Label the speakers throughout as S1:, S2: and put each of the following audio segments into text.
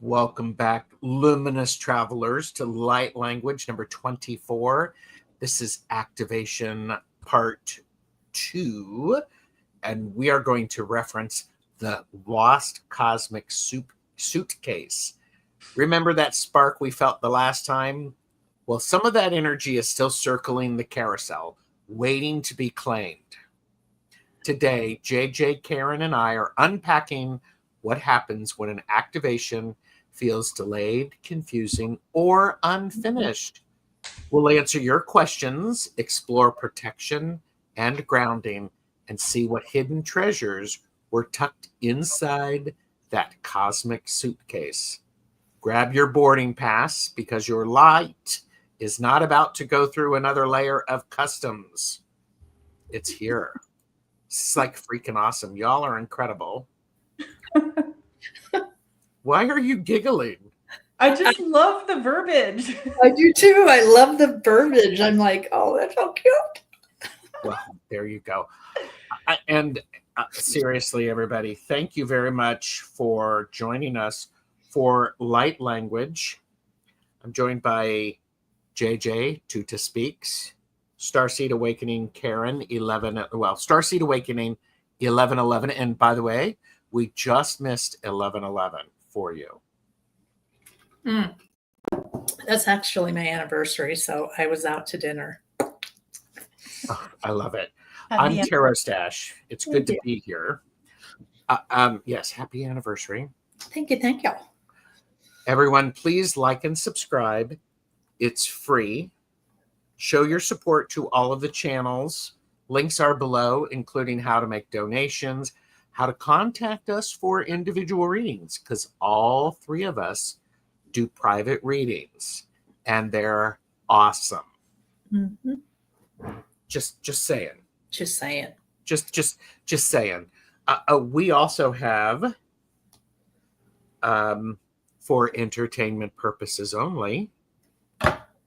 S1: Welcome back, luminous travelers, to light language number 24. This is activation part 2, and we are going to reference the Lost Cosmic Suitcase. Remember that spark we felt the last time? Well, some of that energy is still circling the carousel, waiting to be claimed. Today, JJ, Karen, and I are unpacking what happens when an activation feels delayed, confusing, or unfinished. We'll answer your questions, explore protection and grounding, and see what hidden treasures were tucked inside that cosmic suitcase. Grab your boarding pass because your light is not about to go through another layer of customs. It's here. It's like freaking awesome. Y'all are incredible. Why are you giggling?
S2: I just love the verbiage.
S3: I do too. I love the verbiage. I'm like, oh, that's so cute.
S1: Well, there you go. And seriously, everybody, thank you very much for joining us for Light Language. I'm joined by JJ, Tutah Speaks, Starseed Awakening, Karen, Starseed Awakening, 1111. And by the way, we just missed 1111 for you.
S3: That's actually my anniversary, so I was out to dinner.
S1: Oh, I love it. I'm Tarot Stash. It's good to be here. Yes, happy anniversary.
S3: Thank you.
S1: Everyone, please like and subscribe. It's free. Show your support to all of the channels. Links are below, including how to make donations, how to contact us for individual readings, because all three of us do private readings, and they're awesome.
S3: Mm-hmm.
S1: Just saying.
S3: Just saying.
S1: Just saying. We also have, for entertainment purposes only,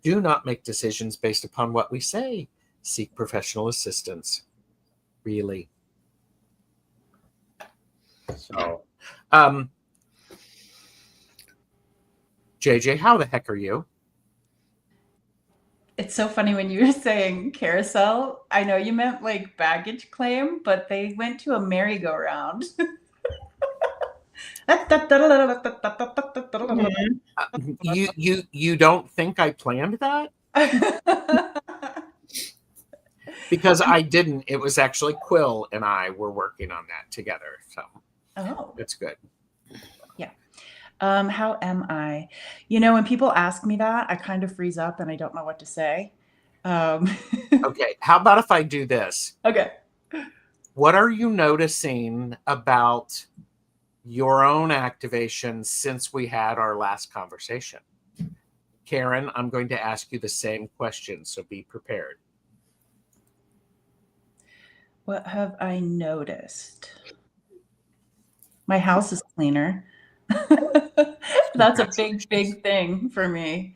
S1: do not make decisions based upon what we say. Seek professional assistance. Really. So, JJ, how the heck are you?
S2: It's so funny when you were saying carousel. I know you meant like baggage claim, but they went to a merry-go-round.
S1: You don't think I planned that? Because I didn't. It was actually Quill and I were working on that together. So that's good.
S2: Yeah. How am I? You know, when people ask me that, I kind of freeze up and I don't know what to say.
S1: Okay. How about if I do this?
S2: Okay.
S1: What are you noticing about your own activation since we had our last conversation? Karen, I'm going to ask you the same question, so be prepared.
S2: What have I noticed? My house is cleaner. That's a big thing for me.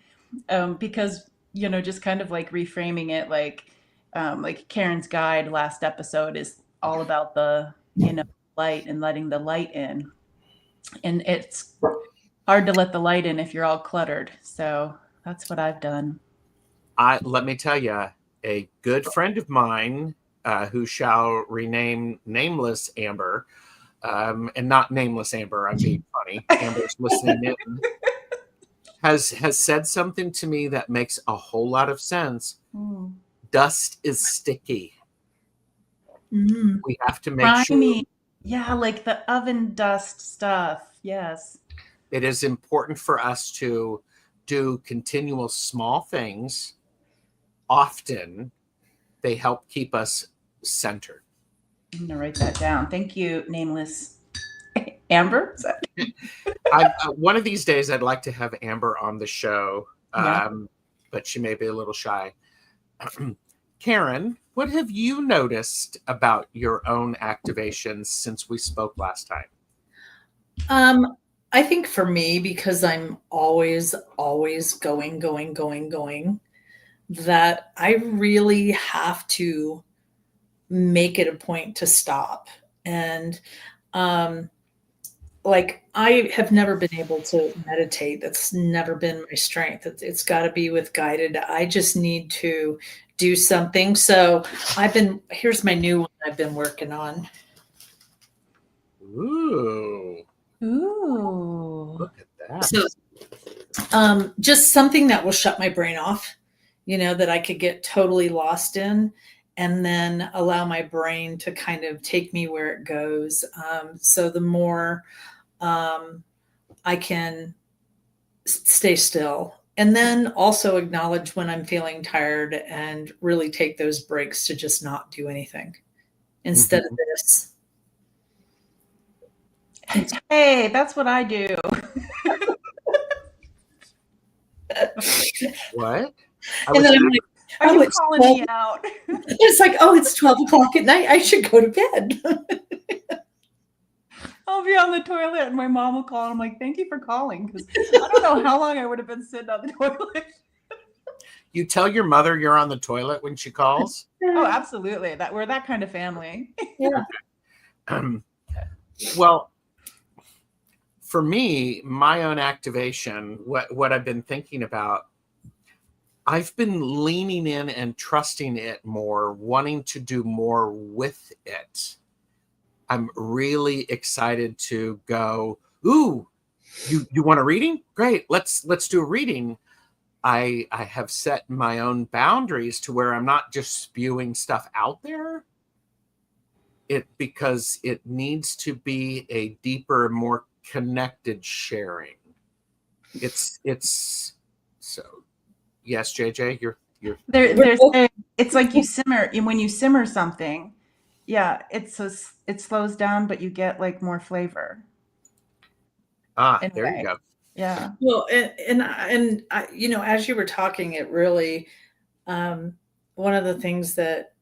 S2: Because, you know, just kind of like reframing it, like Karen's guide last episode is all about the, you know, light and letting the light in. And it's hard to let the light in if you're all cluttered. So that's what I've done.
S1: Let me tell you, a good friend of mine, who shall rename nameless Amber, and not nameless Amber, I'm being funny. Amber's listening in. Has said something to me that makes a whole lot of sense. Dust is sticky. We have to make sure.
S2: Yeah, like the oven dust stuff. Yes.
S1: It is important for us to do continual small things. Often they help keep us centered.
S2: I'm going to write that down. Thank you, nameless Amber.
S1: One of these days, I'd like to have Amber on the show, but she may be a little shy. Karen, what have you noticed about your own activations since we spoke last time?
S3: I think for me, because I'm always going, that I really have to make it a point to stop. And like I have never been able to meditate. That's never been my strength. It's got to be with guided. I just need to do something. So here's my new one I've been working on.
S1: Ooh,
S2: Ooh.
S1: look at that.
S3: So just something that will shut my brain off, that I could get totally lost in, and then allow my brain to kind of take me where it goes. So the more I can stay still, and then also acknowledge when I'm feeling tired and really take those breaks to just not do anything instead of this.
S2: Hey, that's what I do.
S1: What?
S3: And then I'm like,
S2: Are
S3: oh,
S2: you
S3: it's
S2: calling me out?
S3: It's like, oh, it's 12 o'clock at night. I should go to bed.
S2: I'll be on the toilet and my mom will call and I'm like, thank you for calling, because I don't know how long I would have been sitting on the toilet.
S1: You tell your mother you're on the toilet when she calls?
S2: Oh, absolutely. We're that kind of family.
S3: Yeah.
S1: Well, for me, my own activation, what I've been thinking about, I've been leaning in and trusting it more, wanting to do more with it. I'm really excited to go, ooh, you want a reading? Great, let's do a reading. I have set my own boundaries to where I'm not just spewing stuff out there. Because it needs to be a deeper, more connected sharing. It's so yes, JJ, you're
S2: There's it's like you simmer when you simmer something. Yeah, it slows down, but you get like more flavor.
S1: there you go.
S2: Yeah.
S3: Well, and I, as you were talking, it really, one of the things that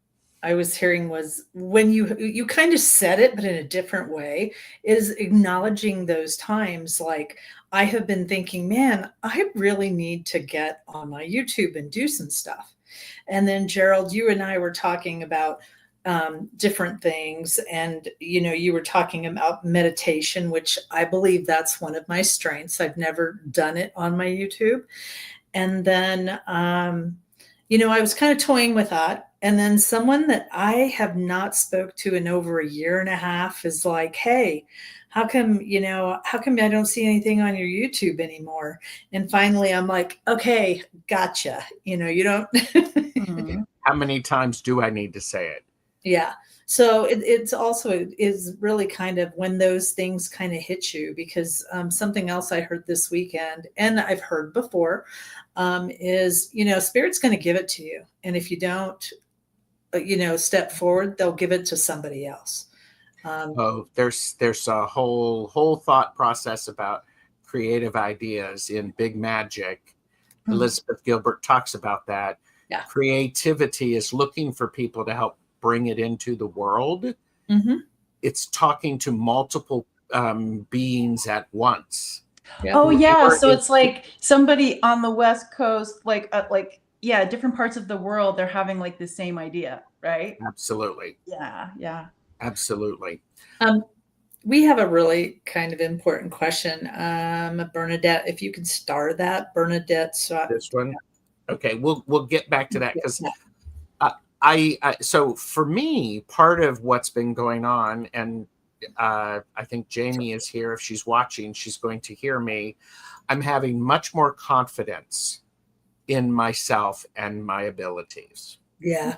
S3: I was hearing was when you kind of said it, but in a different way, is acknowledging those times. Like I have been thinking, man, I really need to get on my YouTube and do some stuff. And then Gerald, you and I were talking about different things, and you were talking about meditation, which I believe that's one of my strengths. I've never done it on my YouTube. And then I was kind of toying with that. And then someone that I have not spoke to in over a year and a half is like, hey, how come I don't see anything on your YouTube anymore? And finally I'm like, okay, gotcha. You don't.
S2: Mm-hmm.
S1: How many times do I need to say it?
S3: Yeah. So it's also is really kind of when those things kind of hit you, because something else I heard this weekend, and I've heard before, is, Spirit's going to give it to you. And if you don't, step forward, they'll give it to somebody else.
S1: There's a whole thought process about creative ideas in Big Magic. Mm-hmm. Elizabeth Gilbert talks about that.
S3: Yeah.
S1: Creativity is looking for people to help bring it into the world.
S3: Mm-hmm.
S1: It's talking to multiple beings at once.
S2: Yeah. Oh yeah, so it's like somebody on the West Coast, different parts of the world, they're having like the same idea, right?
S1: Absolutely.
S2: Yeah.
S1: Absolutely.
S3: We have a really kind of important question. Bernadette, if you could star that, Bernadette. So
S1: this one. Okay, we'll get back to that, because so for me, part of what's been going on, and I think Jamie is here. If she's watching, she's going to hear me. I'm having much more confidence in myself and my abilities.
S3: Yeah.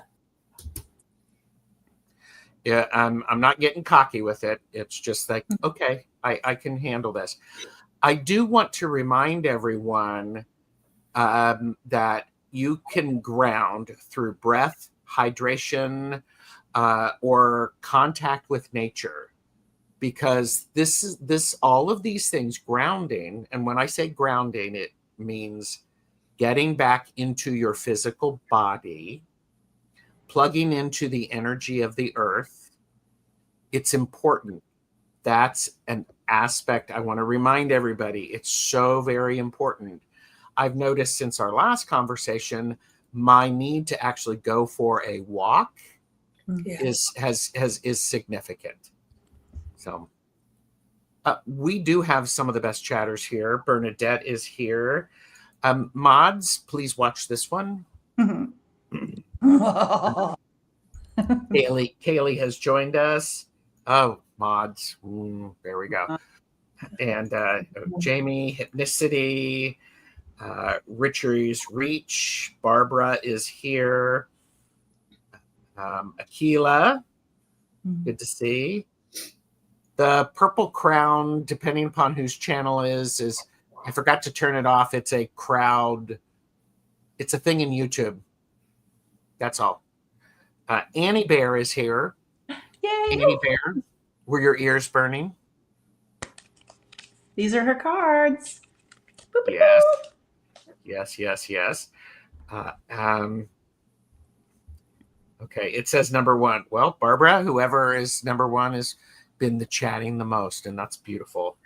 S1: Yeah, I'm not getting cocky with it. It's just like, okay, I can handle this. I do want to remind everyone that you can ground through breath, hydration, or contact with nature, because all of these things, grounding. And when I say grounding, it means getting back into your physical body, plugging into the energy of the earth. It's important. That's an aspect I want to remind everybody. It's so very important. I've noticed since our last conversation, my need to actually go for a walk is significant. So We do have some of the best chatters here. Bernadette is here. Mods, please watch this one. Kaylee has joined us. Oh, mods. There we go. And Jamie, Hypnicity, Richard's Reach. Barbara is here. Akila, good to see. The purple crown, depending upon whose channel is I forgot to turn it off. It's a crowd. It's a thing in YouTube. That's all. Annie Bear is here.
S2: Yay!
S1: Annie Bear, were your ears burning?
S2: These are her cards.
S1: Yes. Okay, it says number one. Well, Barbara, whoever is number one, has been the chatting the most, and that's beautiful.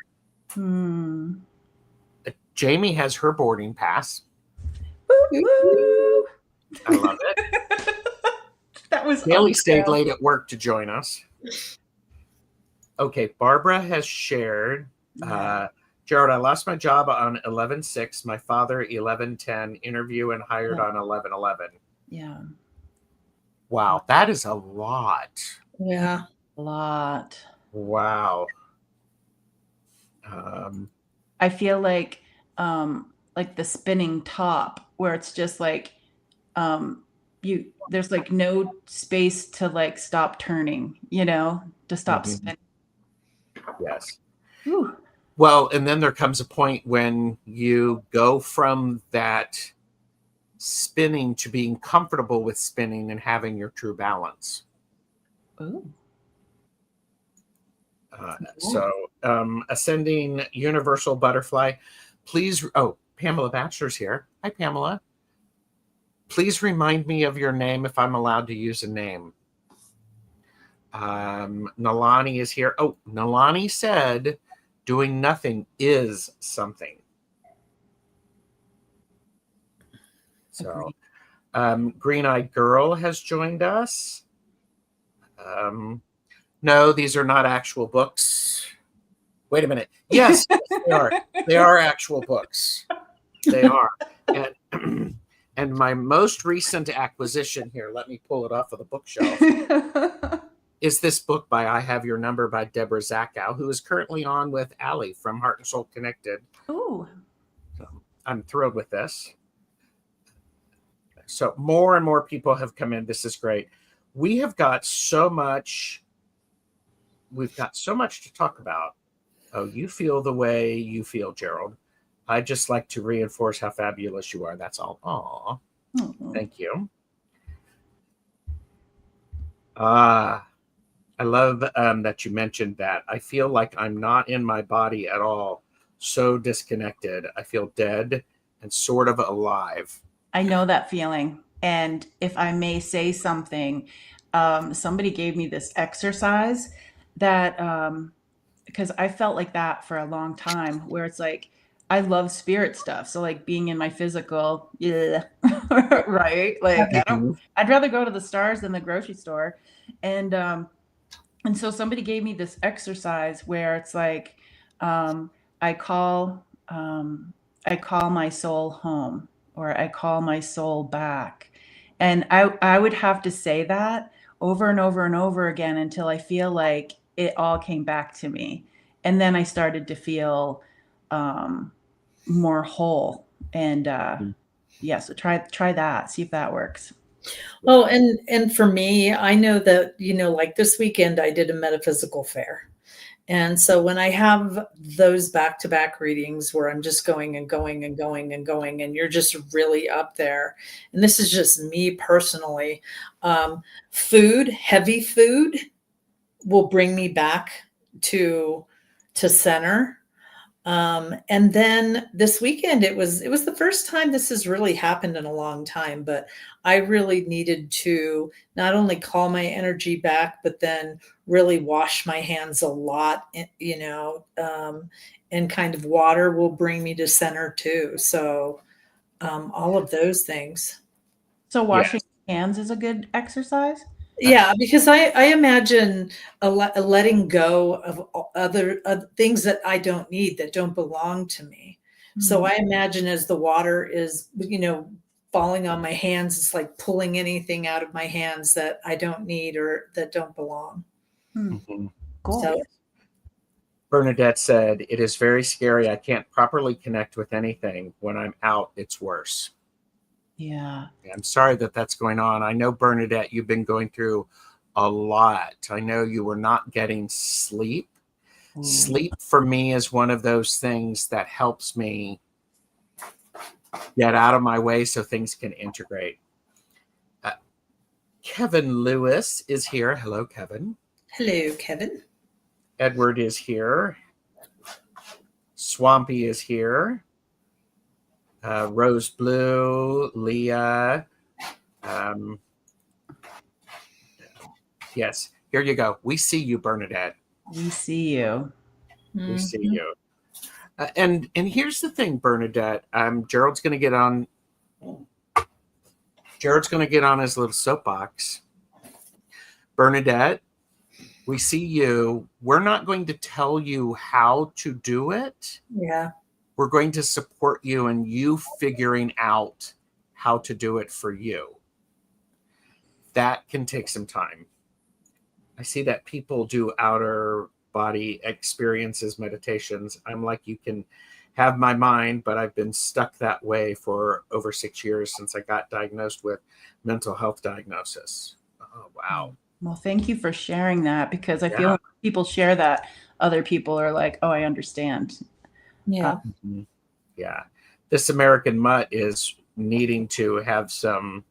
S1: Jamie has her boarding pass.
S2: Woo!
S1: I love it.
S2: That was
S1: Haley stayed late at work to join us. Okay, Barbara has shared. Gerald, I lost my job on 11/6. My father 11/10. Interview and hired on 11/11.
S2: Yeah.
S1: Wow, that is a lot.
S3: Yeah,
S2: a lot.
S1: Wow.
S2: I feel like the spinning top, where it's just like there's like no space to like stop turning, to stop spinning.
S1: Yes.
S2: Whew.
S1: Well, and then there comes a point when you go from that spinning to being comfortable with spinning and having your true balance.
S2: Ooh.
S1: So ascending universal butterfly, please. Oh, Pamela Batchelor's here. Hi, Pamela. Please remind me of your name if I'm allowed to use a name. Nalani is here. Oh, Nalani said doing nothing is something. So Green-Eyed Girl has joined us. No, these are not actual books. Wait a minute. Yes, they are. They are actual books. They are. And my most recent acquisition here, let me pull it off of the bookshelf, is this book by I Have Your Number by Deborah Zachow, who is currently on with Allie from Heart and Soul Connected.
S2: Ooh.
S1: So I'm thrilled with this. So more and more people have come in. This is great. We have got so much. We've got so much to talk about. Oh, you feel the way you feel, Gerald. I just like to reinforce how fabulous you are. That's all. Aw. Thank you. I love that you mentioned that. I feel like I'm not in my body at all. So disconnected. I feel dead and sort of alive.
S2: I know that feeling. And if I may say something, somebody gave me this exercise that, because I felt like that for a long time, where it's like, I love spirit stuff. So like being in my physical, yeah, right? Like I'd rather go to the stars than the grocery store. And so somebody gave me this exercise where it's like, I call my soul home, or I call my soul back. And I would have to say that over and over and over again until I feel like it all came back to me. And then I started to feel more whole. And so try that, see if that works.
S3: Oh, and for me, I know that, like this weekend I did a metaphysical fair. And so when I have those back-to-back readings where I'm just going and going and going and going, and you're just really up there, and this is just me personally, heavy food will bring me back to center. And then this weekend, it was the first time this has really happened in a long time, but I really needed to not only call my energy back, but then really wash my hands a lot, and kind of water will bring me to center too. So all of those things.
S2: So washing hands is a good exercise?
S3: Yeah, because I imagine a letting go of other things that I don't need, that don't belong to me. So I imagine as the water is, falling on my hands, it's like pulling anything out of my hands that I don't need or that don't belong.
S1: Mhm.
S2: Cool.
S3: So
S1: Bernadette said, "It is very scary. I can't properly connect with anything. When I'm out, it's worse."
S2: Yeah.
S1: I'm sorry that that's going on. I know, Bernadette, you've been going through a lot. I know you were not getting sleep.
S2: Ooh.
S1: Sleep for me is one of those things that helps me get out of my way so things can integrate. Kevin Lewis is here. Hello, Kevin.
S3: hello, Kevin.
S1: Edward is here. Swampy is here. Rose Blue, Leah. Yes, here you go. We see you, Bernadette.
S2: We see you.
S1: We see you. And here's the thing, Bernadette. Gerald's going to get on. Gerald's going to get on his little soapbox. Bernadette, we see you. We're not going to tell you how to do it.
S3: Yeah.
S1: We're going to support you in you figuring out how to do it for you. That can take some time. I see that people do outer body experiences, meditations. I'm like, you can have my mind, but I've been stuck that way for over 6 years since I got diagnosed with mental health diagnosis. Oh, wow.
S2: Well, thank you for sharing that, because I feel when people share that, other people are like, oh, I understand.
S3: Yeah.
S1: Yeah. This American mutt is needing to have some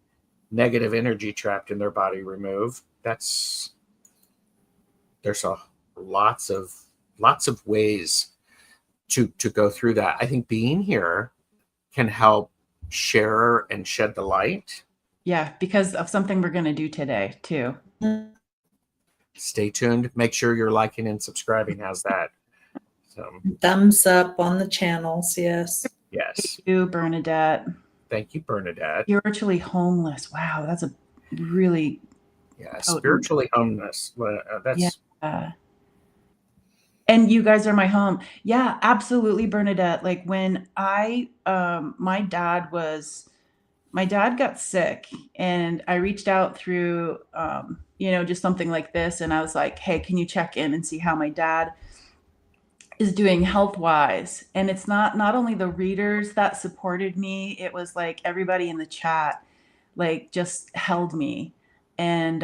S1: negative energy trapped in their body removed. There's lots of ways to go through that. I think being here can help share and shed the light.
S2: Yeah, because of something we're going to do today too.
S1: Stay tuned. Make sure you're liking and subscribing. How's that? So,
S3: Thumbs up on the channels. Yes.
S1: yes.
S2: Thank you, Bernadette.
S1: Thank you, Bernadette.
S2: Spiritually homeless. Wow, that's a really
S1: Spiritually homeless. That's
S2: and you guys are my home. Yeah, absolutely, Bernadette. Like when my dad got sick, and I reached out through, just something like this. And I was like, hey, can you check in and see how my dad is doing health wise? And it's not only the readers that supported me, it was like everybody in the chat, like just held me and,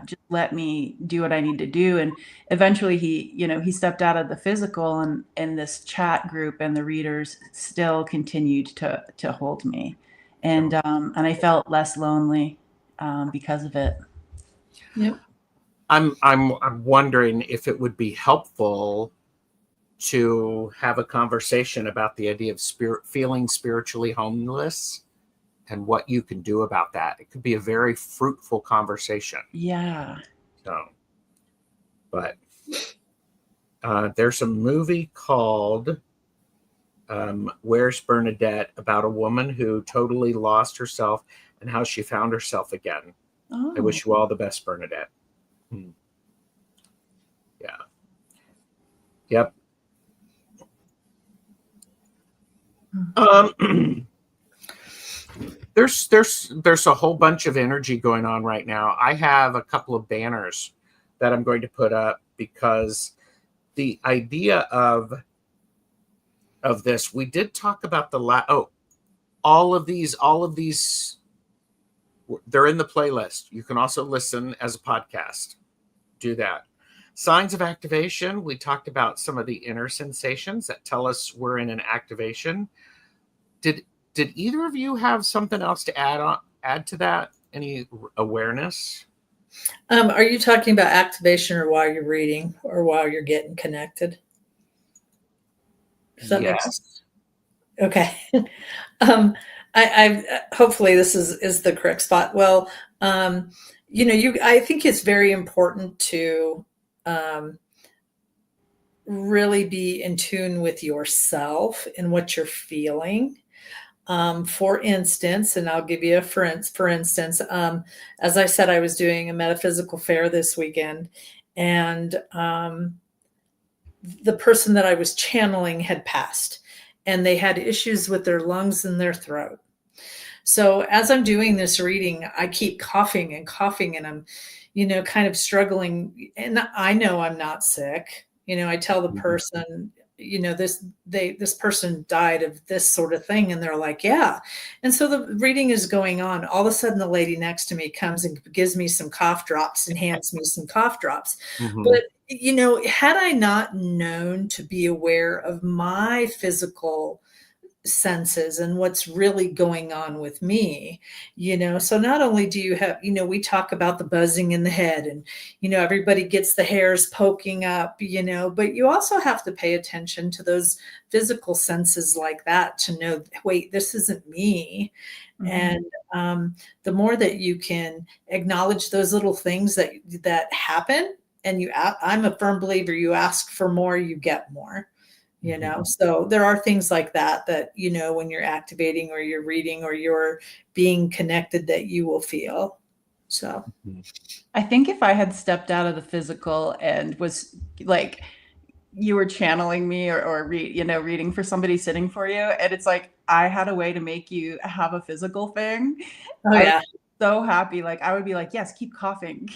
S2: just let me do what I need to do. And eventually he stepped out of the physical, and this chat group and the readers still continued to hold me. And I felt less lonely because of it.
S3: Yep.
S1: I'm wondering if it would be helpful to have a conversation about the idea of feeling spiritually homeless and what you can do about that. It could be a very fruitful conversation.
S2: Yeah.
S1: So, but there's a movie called Where's Bernadette, about a woman who totally lost herself and how she found herself again.
S2: Oh.
S1: I wish you all the best, Bernadette. Yeah. Yep. There's a whole bunch of energy going on right now. I have a couple of banners that I'm going to put up, because the idea of this, we did talk about all of these, they're in the playlist. You can also listen as a podcast. Do that. Signs of activation. We talked about some of the inner sensations that tell us we're in an activation. Did either of you have something else to add to that? Any awareness?
S3: Are you talking about activation, or while you're reading, or while you're getting connected? Does that make sense? Okay. I hopefully this is the correct spot. Well, I think it's very important to really be in tune with yourself and what you're feeling. For instance, and I'll give you a for instance, as I said, I was doing a metaphysical fair this weekend, and the person that I was channeling had passed, and they had issues with their lungs and their throat. So as I'm doing this reading, I keep coughing and coughing, and I'm, kind of struggling. And I know I'm not sick. I tell the person, this person died of this sort of thing, and they're like, yeah. And so the reading is going on. All of a sudden, the lady next to me comes and gives me some cough drops and hands me some cough drops. But had I not known to be aware of my physical senses and what's really going on with me, so not only do you have, we talk about the buzzing in the head, and everybody gets the hairs poking up, but you also have to pay attention to those physical senses like that to know, wait, this isn't me. And the more that you can acknowledge those little things that happen, and I'm a firm believer, you ask for more, you get more. So there are things like that when you're activating or you're reading or you're being connected, that you will feel. So
S2: I think if I had stepped out of the physical and was like, you were channeling me or reading for somebody sitting for you, and it's like I had a way to make you have a physical thing.
S3: Oh yeah.
S2: So happy. Like I would be like, yes, keep coughing.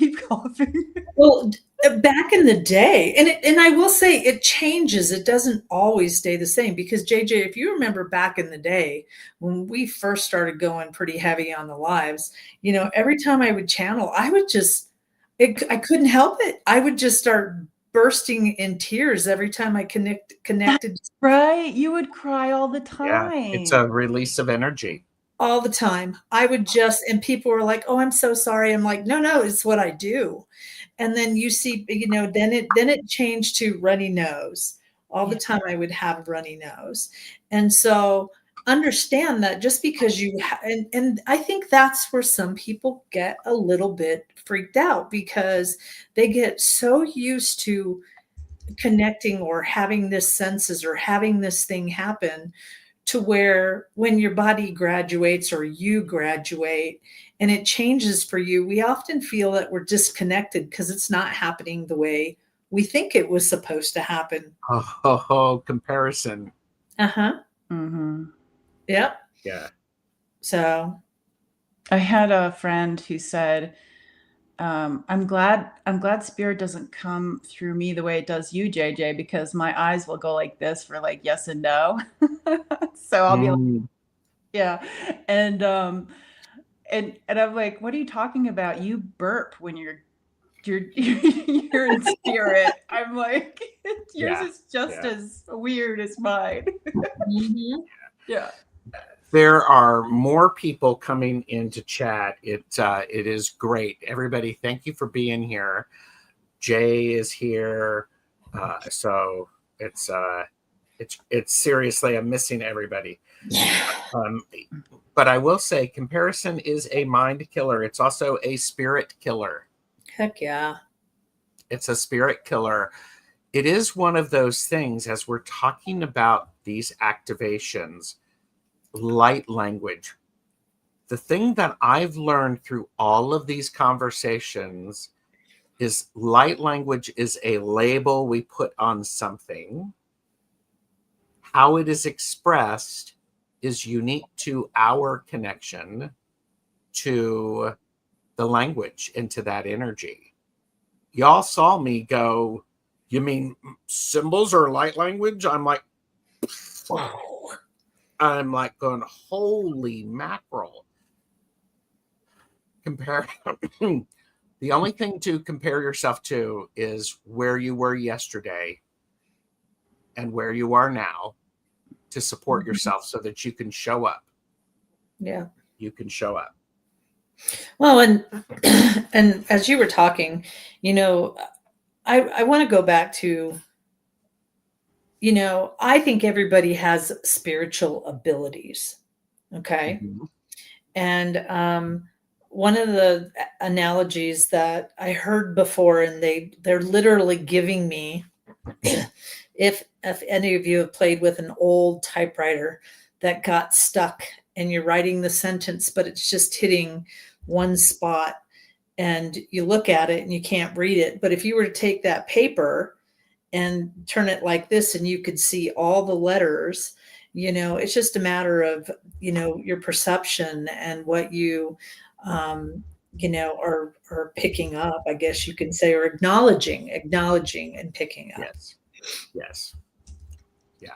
S3: Well, back in the day, and I will say it changes. It doesn't always stay the same, because JJ, if you remember back in the day when we first started going pretty heavy on the lives, every time I would channel, I couldn't help it. I would just start bursting in tears every time I connected.
S2: That's right. You would cry all the time.
S1: Yeah, it's a release of energy.
S3: All the time. I would and people were like, oh, I'm so sorry. I'm like, no, it's what I do. And then you see, then it changed to runny nose. All the time I would have runny nose. And so understand that just because and I think that's where some people get a little bit freaked out, because they get so used to connecting or having this senses or having this thing happen, to where when your body graduates or you graduate and it changes for you, we often feel that we're disconnected because it's not happening the way we think it was supposed to happen.
S1: Comparison.
S3: Yep.
S1: Yeah.
S3: So
S2: I had a friend who said, I'm glad spirit doesn't come through me the way it does you, JJ, because my eyes will go like this for like yes and no. So I'll be like, yeah. And I'm like, what are you talking about? You burp when you're in spirit. I'm like, yours is just as weird as mine. Yeah.
S1: There are more people coming into chat. It is great. Everybody, thank you for being here. Jay is here. So it's seriously, I'm missing everybody. But I will say comparison is a mind killer. It's also a spirit killer.
S3: Heck yeah.
S1: It's a spirit killer. It is one of those things, as we're talking about these activations, light language. The thing that I've learned through all of these conversations is light language is a label we put on something. How it is expressed is unique to our connection to the language and to that energy. Y'all saw me go, you mean symbols or light language? I'm like, going, holy mackerel. Compare. The only thing to compare yourself to is where you were yesterday and where you are now, to support yourself so that you can show up.
S3: Yeah.
S1: You can show up.
S3: Well, and as you were talking, I want to go back to, I think everybody has spiritual abilities. Okay. And one of the analogies that I heard before, and they're literally giving me, if any of you have played with an old typewriter, that got stuck and you're writing the sentence, but it's just hitting one spot and you look at it and you can't read it. But if you were to take that paper and turn it like this and you could see all the letters, it's just a matter of, your perception and what you, are picking up, I guess you can say, or acknowledging and picking up.
S1: Yes. Yeah.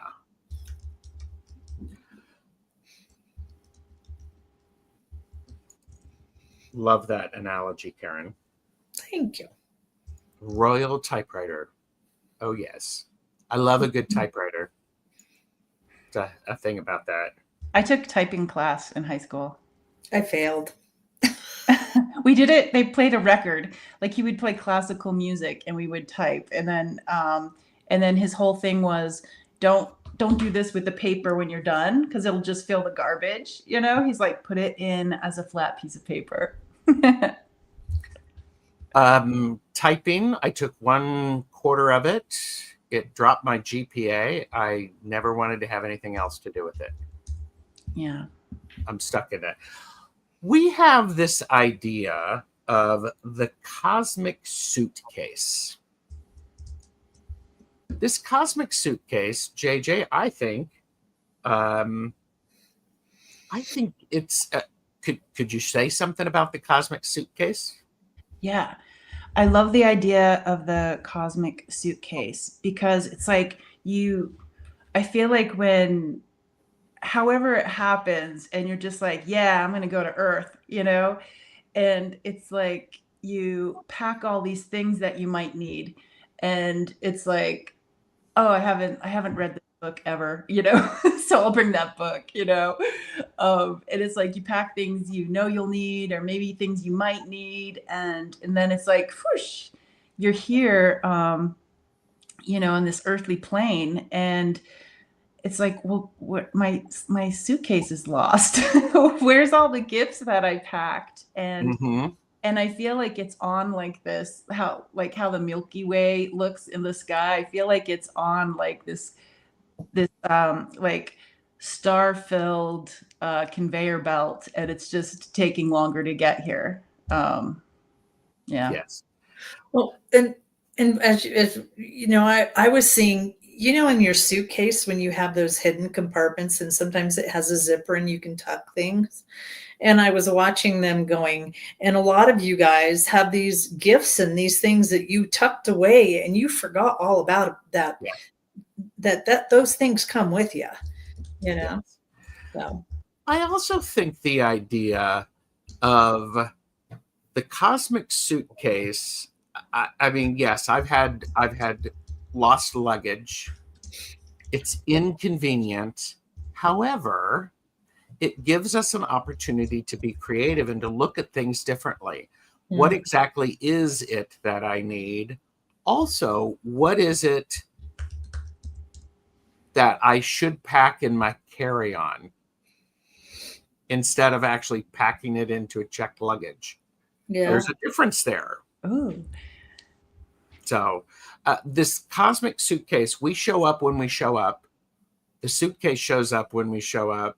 S1: Love that analogy, Karen.
S3: Thank you.
S1: Royal typewriter. Oh, yes. I love a good typewriter. It's a thing about that.
S2: I took typing class in high school.
S3: I failed.
S2: We did it. They played a record. Like, he would play classical music and we would type. And then his whole thing was, don't do this with the paper when you're done, because it'll just fill the garbage. He's like, put it in as a flat piece of paper.
S1: Typing, I took 1/4 of it. It dropped my GPA. I never wanted to have anything else to do with it.
S2: Yeah.
S1: I'm stuck in it. We have this idea of the cosmic suitcase. This cosmic suitcase, JJ, I think it's. Could you say something about the cosmic suitcase?
S2: Yeah. I love the idea of the cosmic suitcase, because it's like I feel like however it happens and you're just like, yeah, I'm going to go to Earth, and it's like you pack all these things that you might need. And it's like, oh, I haven't read this book ever, so I'll bring that book, and it's like you pack things you'll need, or maybe things you might need, and then it's like, whoosh, you're here, on this earthly plane, and it's like, well, what, my suitcase is lost. Where's all the gifts that I packed? And And I feel like it's on like this, how the Milky Way looks in the sky. I feel like it's on like this like star-filled conveyor belt, and it's just taking longer to get here. Yeah.
S1: Yes.
S3: Well, and as I was seeing, in your suitcase, when you have those hidden compartments, and sometimes it has a zipper and you can tuck things. And I was watching them going, and a lot of you guys have these gifts and these things that you tucked away and you forgot all about that.
S1: Yeah.
S3: That those things come with you,
S1: Yes.
S3: So
S1: I also think the idea of the cosmic suitcase. I mean, yes, I've had lost luggage. It's inconvenient. However, it gives us an opportunity to be creative and to look at things differently. Mm-hmm. What exactly is it that I need? Also, what is it that I should pack in my carry-on instead of actually packing it into a checked luggage? Yeah. There's a difference there.
S2: Ooh.
S1: So this cosmic suitcase, we show up when we show up. The suitcase shows up when we show up.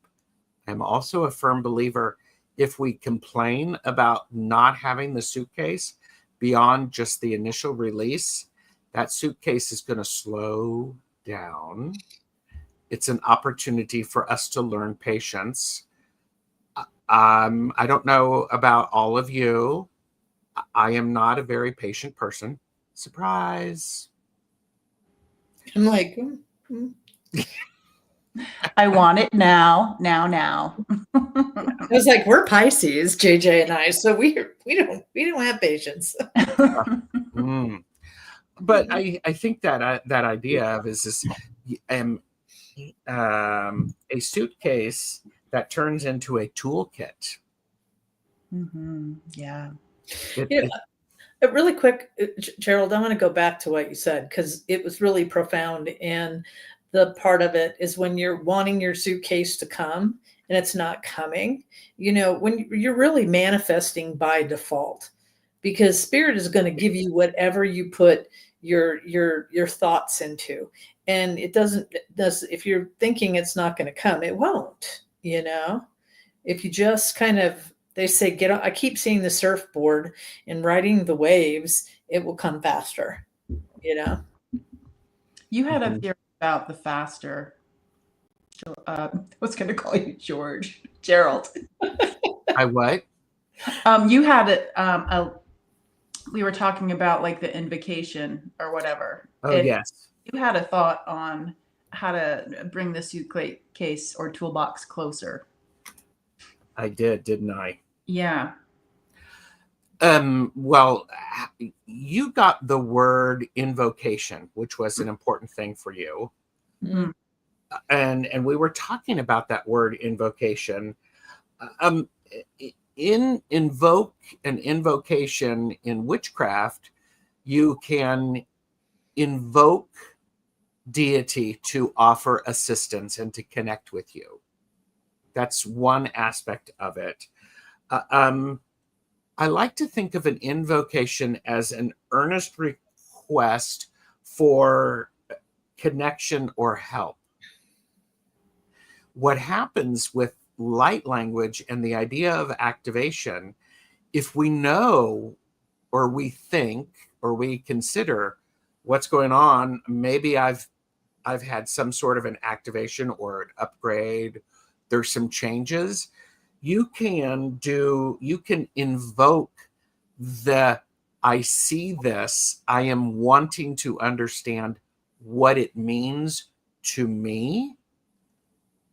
S1: I'm also a firm believer, if we complain about not having the suitcase beyond just the initial release, that suitcase is going to slow down. It's an opportunity for us to learn patience. I don't know about all of you. I am not a very patient person. Surprise.
S3: I'm like,
S2: I want it now.
S3: I was like, we're Pisces, JJ and I, so we don't have patience.
S1: But I think that idea of is a suitcase that turns into a toolkit.
S2: Mm-hmm. Yeah.
S3: Really quick, Gerald, I want to go back to what you said, because it was really profound. And the part of it is when you're wanting your suitcase to come and it's not coming, when you're really manifesting by default, because spirit is going to give you whatever you put your thoughts into. And it does if you're thinking it's not going to come, it won't, if you just kind of, they say, get on. I keep seeing the surfboard and riding the waves, it will come faster,
S2: You had a
S1: Mhm.
S2: theory about the faster. I was going to call you Gerald.
S1: I what?
S2: You had we were talking about like the invocation or whatever.
S1: Oh, yes.
S2: You had a thought on how to bring the suitcase or toolbox closer.
S1: I did, didn't I?
S2: Yeah.
S1: Well, you got the word invocation, which was an important thing for you.
S2: Mm-hmm.
S1: And we were talking about that word invocation. In invoke an invocation in witchcraft, you can invoke deity to offer assistance and to connect with you. That's one aspect of it. I like to think of an invocation as an earnest request for connection or help. What happens with light language and the idea of activation, if we know or we think or we consider what's going on, maybe I've had some sort of an activation or an upgrade, there's some changes, you can invoke the I see this, I am wanting to understand what it means to me.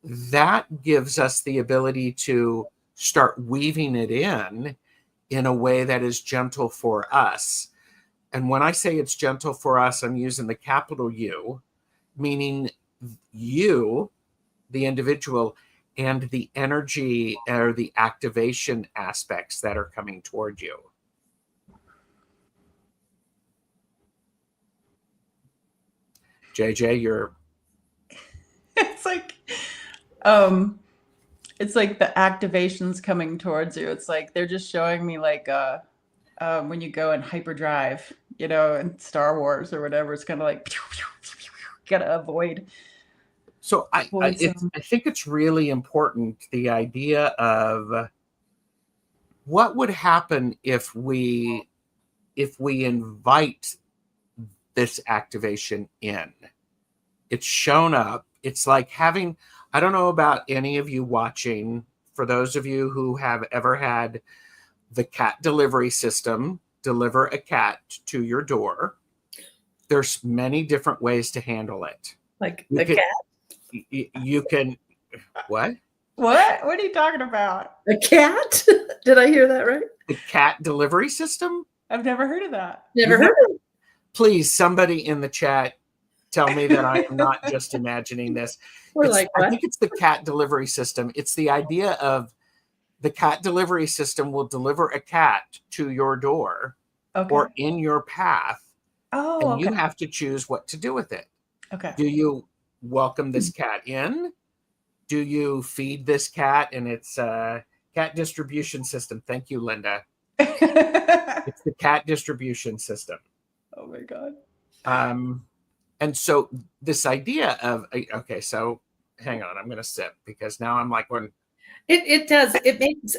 S1: That gives us the ability to start weaving it in a way that is gentle for us. And when I say it's gentle for us, I'm using the capital U, meaning you, the individual, and the energy or the activation aspects that are coming toward you. JJ, you're...
S2: It's like the activations coming towards you. It's like they're just showing me like when you go in hyperdrive, in Star Wars or whatever. It's kind of like gotta avoid.
S1: So I think it's really important, the idea of what would happen if we invite this activation in. It's shown up. It's like having, I don't know about any of you watching, for those of you who have ever had the cat delivery system deliver a cat to your door, there's many different ways to handle it.
S3: Like the cat?
S1: You can, what?
S2: What are you talking about?
S3: A cat? Did I hear that right?
S1: The cat delivery system?
S2: I've never heard of that.
S3: Never heard of it.
S1: Please, somebody in the chat, tell me that I am not just imagining this. I think it's the cat delivery system. It's the idea of the cat delivery system will deliver a cat to your door or in your path. And you have to choose what to do with it.
S2: Okay.
S1: Do you welcome this cat in? Do you feed this cat? And it's a cat distribution system. Thank you, Linda. It's the cat distribution system.
S2: Oh my God.
S1: And so this idea of, okay, so hang on, I'm going to sip because now I'm like, when
S3: it does,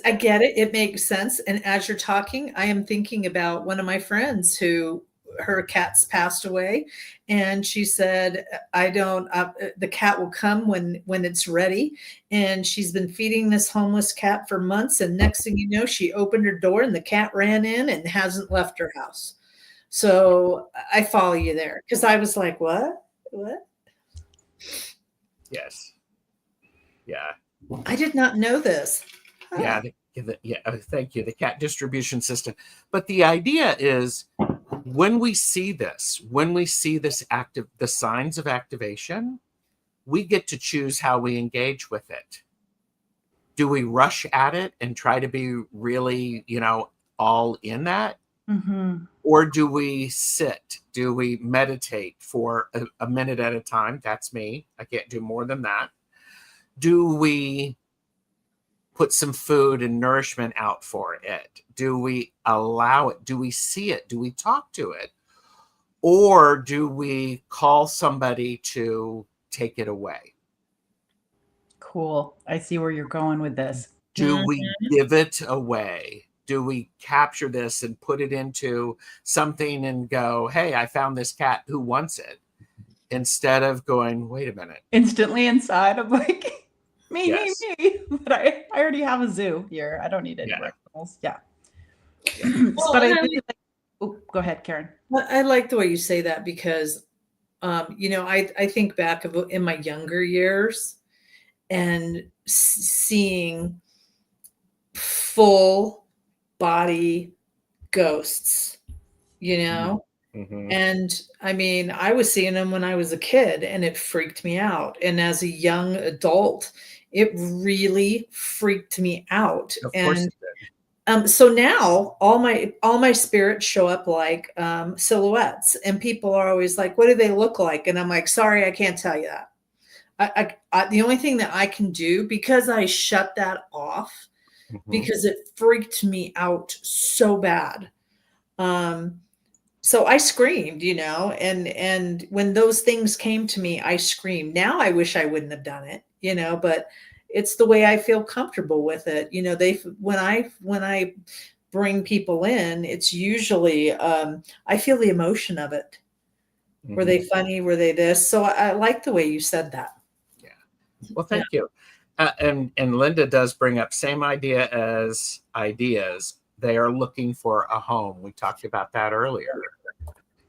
S3: I get it. It makes sense. And as you're talking, I am thinking about one of my friends who her cats passed away. And she said, the cat will come when it's ready. And she's been feeding this homeless cat for months. And next thing you know, she opened her door and the cat ran in and hasn't left her house. So I follow you there because I was like, what?
S1: Yes. Yeah.
S3: I did not know this.
S1: Yeah. Thank you. The cat distribution system. But the idea is when we see this the signs of activation, we get to choose how we engage with it. Do we rush at it and try to be really, all in that?
S2: Mm-hmm.
S1: Or do we sit? Do we meditate for a minute at a time? That's me. I can't do more than that. Do we put some food and nourishment out for it? Do we allow it? Do we see it? Do we talk to it? Or do we call somebody to take it away?
S2: Cool. I see where you're going with this.
S1: Do we give it away? Do we capture this and put it into something and go, hey, I found this cat, who wants it? Instead of going, wait a minute.
S2: Instantly inside, I'm like, me,
S1: Yes.
S2: me. But I already have a zoo here. I don't need any more animals. Yeah. But I really like, oh, go ahead, Karen.
S3: I like the way you say that because, I think back in my younger years and seeing full body ghosts,
S1: Mm-hmm.
S3: and I mean, I was seeing them when I was a kid and it freaked me out. And as a young adult, it really freaked me out.
S1: Of course
S3: And
S1: it did.
S3: so now all my spirits show up like silhouettes, and people are always like, what do they look like? And I'm like, sorry, I can't tell you that. The only thing that I can do, because I shut that off, because it freaked me out so bad. So I screamed, and when those things came to me, I screamed. Now I wish I wouldn't have done it, but it's the way I feel comfortable with it. When I bring people in, it's usually, I feel the emotion of it. Were they funny? Were they this? So I like the way you said that.
S1: Yeah. Well, thank you. And Linda does bring up same idea as ideas. They are looking for a home. We talked about that earlier.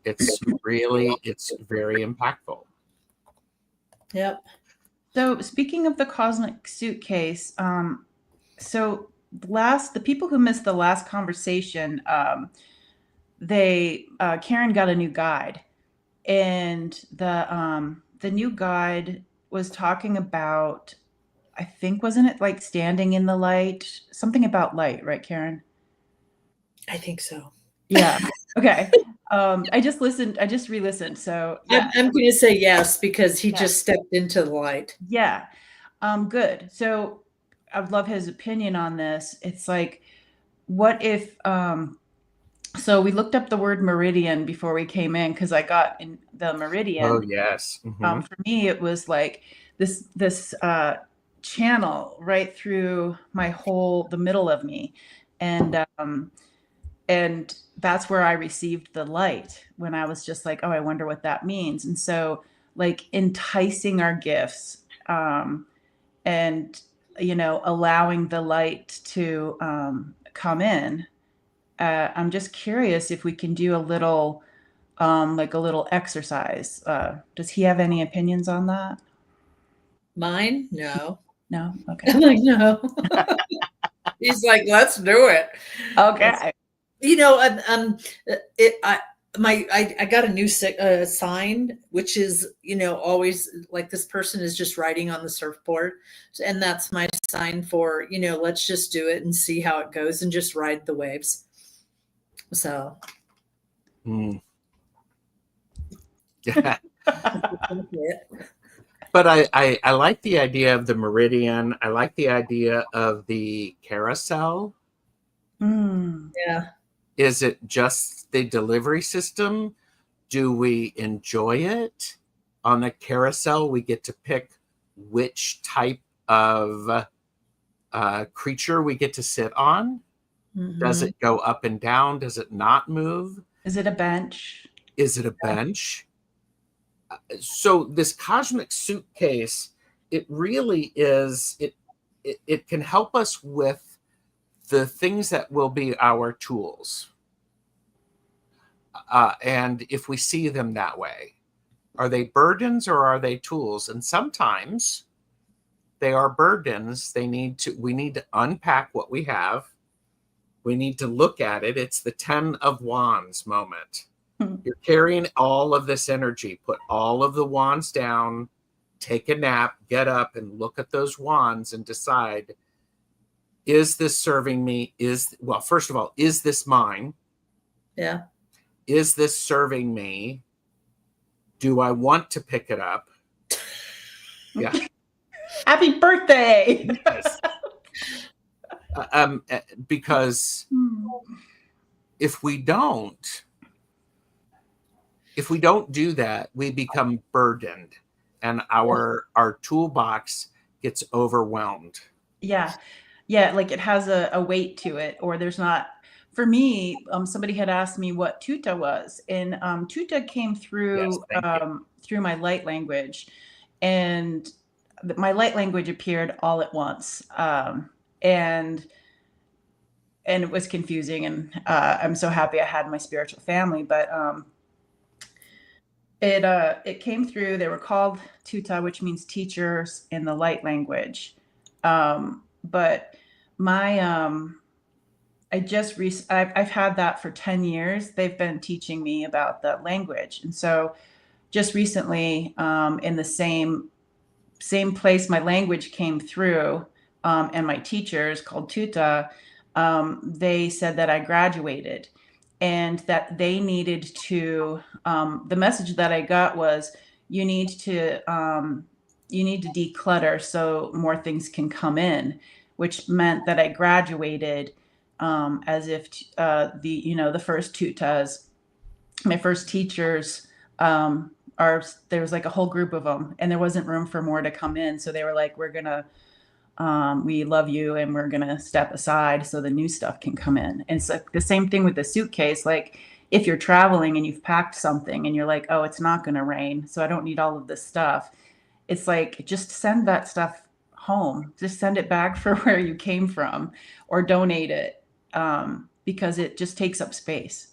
S1: It's very impactful.
S3: Yep.
S2: So speaking of the Cosmic Suitcase, so the people who missed the last conversation, Karen got a new guide, and the new guide was talking about, I think, wasn't it like standing in the light? Something about light, right, Karen?
S3: I think so.
S2: Yeah. Okay. I just re-listened. So yeah.
S3: I'm going to say yes, because he just stepped into the light.
S2: Yeah. Good. So I'd love his opinion on this. It's like, what if, so we looked up the word meridian before we came in, because I got in the meridian.
S1: Oh, yes. Mm-hmm.
S2: For me, it was like this channel right through the middle of me. And that's where I received the light, when I was just like, oh, I wonder what that means. And so, like, enticing our gifts, and, allowing the light to come in. I'm just curious if we can do a little exercise. Does he have any opinions on that?
S3: Mine? No.
S2: No? Okay.
S3: I'm like, no. He's like, let's do it.
S2: Okay.
S3: I got a new sign, which is, always like, this person is just riding on the surfboard. And that's my sign for, let's just do it and see how it goes and just ride the waves. So.
S1: Yeah. But I like the idea of the meridian. I like the idea of the carousel.
S3: Yeah.
S1: Is it just the delivery system? Do we enjoy it? On the carousel, we get to pick which type of creature we get to sit on. Mm-hmm. Does it go up and down? Does it not move?
S2: Is it a bench?
S1: Is it a bench? So this Cosmic Suitcase, it really is, it can help us with the things that will be our tools. And if we see them that way, are they burdens or are they tools? And sometimes they are burdens. We need to unpack what we have. We need to look at it. It's the 10 of Wands moment. You're carrying all of this energy. Put all of the wands down, take a nap, get up and look at those wands and decide, is this serving me? First of all, is this mine?
S3: Yeah.
S1: Is this serving me? Do I want to pick it up? Yeah.
S2: Happy birthday.
S1: Yes. Because if we don't, if we don't do that, we become burdened, and our toolbox gets overwhelmed.
S2: Yeah. Yeah. Like it has a weight to it, or there's not. For me, somebody had asked me what Tutah was, and Tutah came
S1: Yes,
S2: through
S1: thank you.
S2: through my light language, and my light language appeared all at once, and it was confusing. And I'm so happy I had my spiritual family, but it came through. They were called Tutah, which means teachers in the light language, but my I've had that for 10 years. They've been teaching me about the language. And so just recently, in the same place my language came through, and my teachers called Tutah, they said that I graduated and that they needed to, the message that I got was, you need to declutter so more things can come in, which meant that I graduated, as if the first Tutahs, my first teachers, there was like a whole group of them, and there wasn't room for more to come in, so they were like, we're gonna we love you and we're gonna step aside so the new stuff can come in. And it's like the same thing with the suitcase. Like if you're traveling and you've packed something and you're like, oh, it's not gonna rain, so I don't need all of this stuff, it's like, just send that stuff home, just send it back for where you came from, or donate it, because it just takes up space.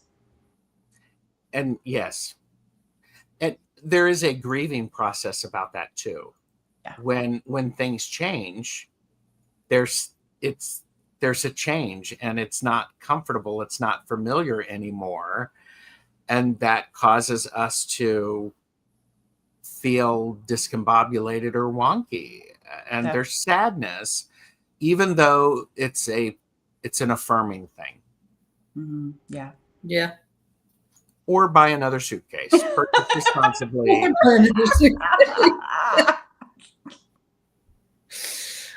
S1: And yes, and there is a grieving process about that too.
S2: Yeah.
S1: When things change, there's a change, and it's not comfortable, it's not familiar anymore, and that causes us to feel discombobulated or wonky, and
S2: Yeah.
S1: there's sadness, even though it's an affirming thing.
S2: Mm-hmm. Yeah.
S3: Yeah.
S1: Or buy another suitcase, purchase responsibly.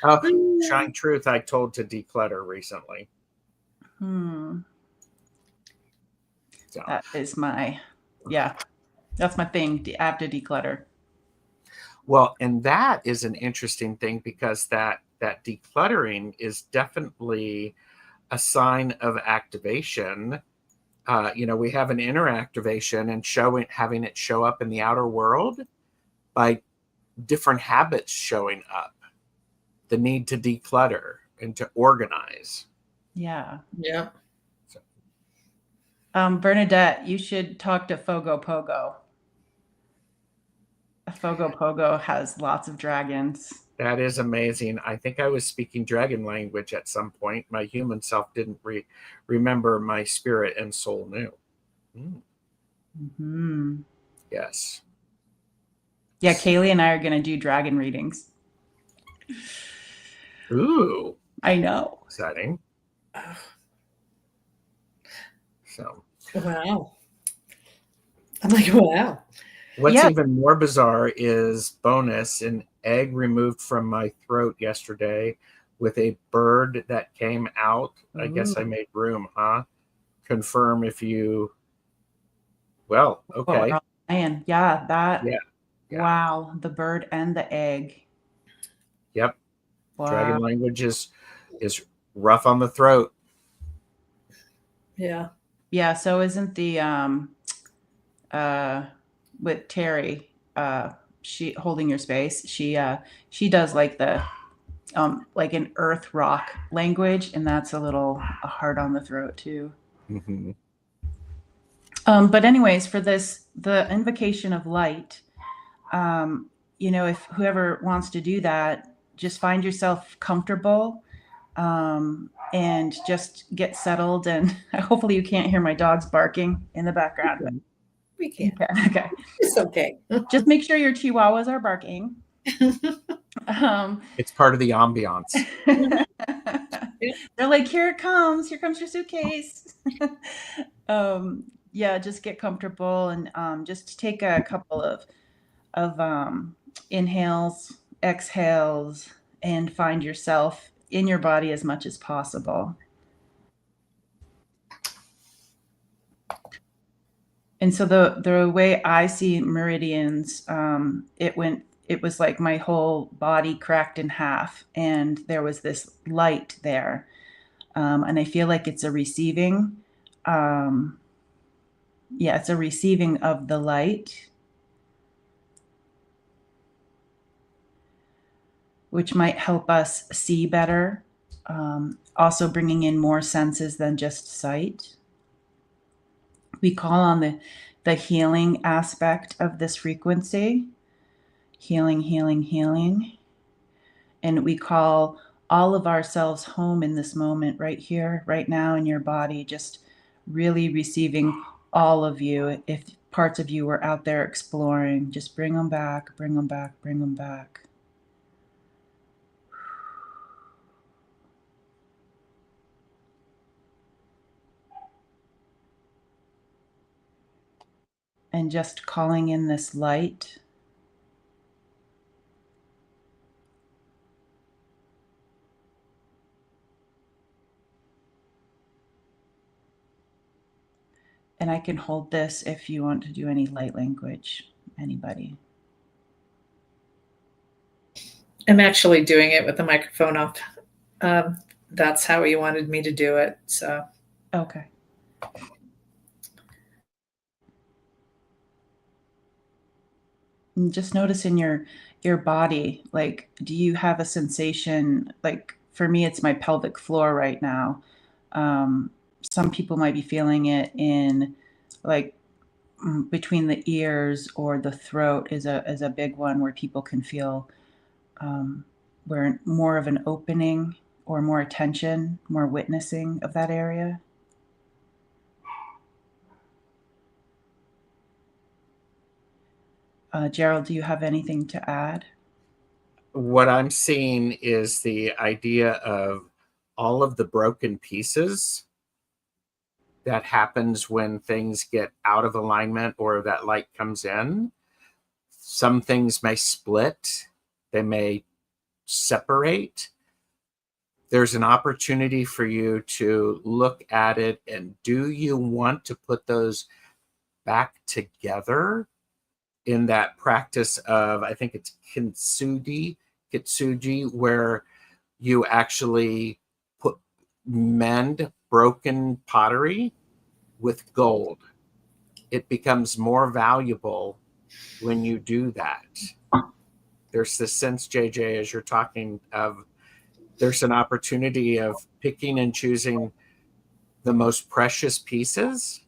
S1: Oh, shine truth, I told to declutter recently. So.
S2: That is that's my thing. I have to declutter.
S1: Well, and that is an interesting thing, because that decluttering is definitely a sign of activation. We have an inner activation, and having it show up in the outer world by different habits showing up. The need to declutter and to organize.
S2: Yeah.
S3: Yeah.
S1: So.
S2: Bernadette, you should talk to Fogo Pogo. Fogo Pogo has lots of dragons.
S1: That is amazing. I think I was speaking dragon language at some point. My human self didn't remember. My spirit and soul knew.
S2: Mm-hmm.
S1: Yes.
S2: Yeah, Kaylee and I are going to do dragon readings.
S1: Ooh.
S2: I know.
S1: Exciting. So.
S3: Wow. I'm like, wow.
S1: What's even more bizarre is bonus, an egg removed from my throat yesterday with a bird that came out. Ooh. I guess I made room, huh? Confirm if you. Well, okay.
S2: And yeah, that.
S1: Yeah.
S2: Wow, the bird and the egg.
S1: Yep.
S2: Wow.
S1: Dragon language is rough on the throat.
S3: Yeah.
S2: Yeah. So isn't the with Terry, she holding your space, she does like the like an earth rock language, and that's a little hard on the throat too.
S1: Mm-hmm.
S2: But anyways, for the invocation of light, if whoever wants to do that, just find yourself comfortable, and just get settled. And hopefully you can't hear my dogs barking in the background.
S3: We can't.
S2: Okay.
S3: It's okay.
S2: Just make sure your chihuahuas are barking.
S1: It's part of the ambiance.
S2: They're like, here it comes. Here comes your suitcase. Yeah, just get comfortable, and just take a couple of inhales, exhales, and find yourself in your body as much as possible. And so the way I see meridians, it was like my whole body cracked in half, and there was this light there, and I feel like it's a receiving. Um, yeah, it's a receiving of the light, which might help us see better. Also, bringing in more senses than just sight. We call on the healing aspect of this frequency. Healing, healing, healing. And we call all of ourselves home in this moment, right here, right now in your body, just really receiving all of you. If parts of you were out there exploring, just bring them back, bring them back, bring them back. And just calling in this light. And I can hold this if you want to do any light language, anybody.
S3: I'm actually doing it with the microphone off. That's how he wanted me to do it. So,
S2: okay. And just notice in your body, like, do you have a sensation? Like, for me, it's my pelvic floor right now. Some people might be feeling it in, like, between the ears, or the throat is a big one where people can feel where more of an opening, or more attention, more witnessing of that area. Gerald, do you have anything to add?
S1: What I'm seeing is the idea of all of the broken pieces that happens when things get out of alignment or that light comes in. Some things may split, they may separate. There's an opportunity for you to look at it, and do you want to put those back together in that practice of, I think it's kintsugi, where you actually mend broken pottery with gold. It becomes more valuable when you do that. There's this sense, JJ, as you're talking, of there's an opportunity of picking and choosing the most precious pieces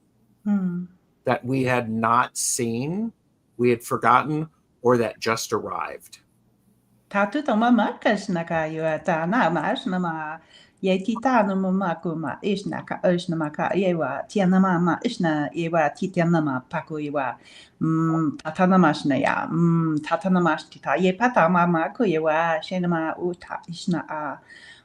S1: that we had not seen, we had forgotten, or that just arrived.
S2: Ye tita no mama kuma ishnaka ushnamaka yewa tianama ishna yewa titianama paku yewa tatanamashna ya tatanamash tita ye patamama kuyewa shenama uta ishna a